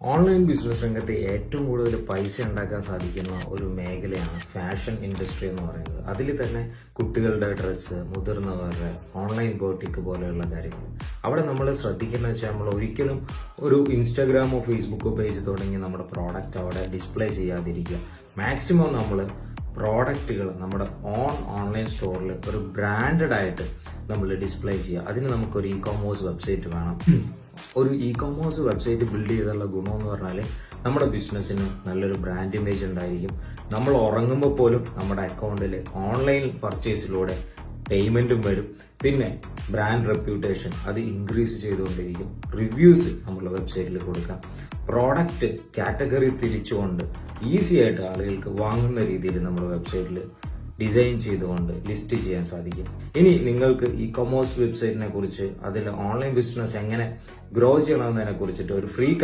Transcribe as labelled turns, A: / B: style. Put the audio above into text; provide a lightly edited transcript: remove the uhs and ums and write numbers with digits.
A: Online business രംഗത്ത് ഏറ്റവും കൂടുതൽ പൈസ ഉണ്ടാക്കാൻ സാധിക്കുന്ന ഒരു മേഖലയാണ് ഫാഷൻ ഇൻഡസ്ട്രി എന്ന് പറയുന്നത്. അതിൽ തന്നെ കുട്ടികളുടെ ഡ്രസ്സ്, മുതിർന്നവരുടെ ഓൺലൈൻ ബോട്ടിക്ക് പോലെയുള്ള കാര്യങ്ങൾ. അവിടെ നമ്മൾ ശ്രദ്ധിക്കുന്നത് വെച്ചാൽ നമ്മൾ ഒരിക്കലും ഒരു ഇൻസ്റ്റാഗ്രാമോ ഫേസ്ബുക്കോ പേജ് തുടങ്ങി നമ്മുടെ പ്രോഡക്റ്റ് അവിടെ ഡിസ്പ്ലേ ചെയ്യാതിരിക്കുക. മാക്സിമം നമ്മൾ പ്രോഡക്റ്റുകൾ നമ്മുടെ ഓൺലൈൻ സ്റ്റോറിൽ ഒരു ബ്രാൻഡഡ് ആയിട്ട് നമ്മൾ ഡിസ്പ്ലേ ചെയ്യുക. അതിന് നമുക്കൊരു ഇ-കോമേഴ്സ് വെബ്സൈറ്റ് വേണം. ഒരു ഇ-കോമേഴ്സ് വെബ്സൈറ്റ് ബിൽഡ് ചെയ്തുള്ള ഗുണമെന്ന് പറഞ്ഞാൽ നമ്മുടെ ബിസിനസ്സിന് നല്ലൊരു ബ്രാൻഡ് ഇമേജ് ഉണ്ടായിരിക്കും. നമ്മൾ ഉറങ്ങുമ്പോൾ പോലും നമ്മുടെ അക്കൗണ്ടിൽ ഓൺലൈൻ പർച്ചേസിലൂടെ പേയ്മെന്റും വരും. പിന്നെ ബ്രാൻഡ് റെപ്യൂട്ടേഷൻ അത് ഇൻക്രീസ് ചെയ്തുകൊണ്ടിരിക്കും. റിവ്യൂസ് നമ്മുടെ വെബ്സൈറ്റിൽ കൊടുക്കാം. പ്രോഡക്റ്റ് കാറ്റഗറി തിരിച്ചുകൊണ്ട് ഈസി ആയിട്ട് ആളുകൾക്ക് വാങ്ങുന്ന രീതിയിൽ നമ്മുടെ വെബ്സൈറ്റിൽ ഡിസൈൻ ചെയ്തുകൊണ്ട് ലിസ്റ്റ് ചെയ്യാൻ സാധിക്കും. ഇനി നിങ്ങൾക്ക് ഇ-കൊമേഴ്സ് വെബ്സൈറ്റിനെ കുറിച്ച്, അതിൽ ഓൺലൈൻ ബിസിനസ് എങ്ങനെ ഗ്രോ ചെയ്യണമെന്നതിനെ കുറിച്ചിട്ട് ഒരു ഫ്രീ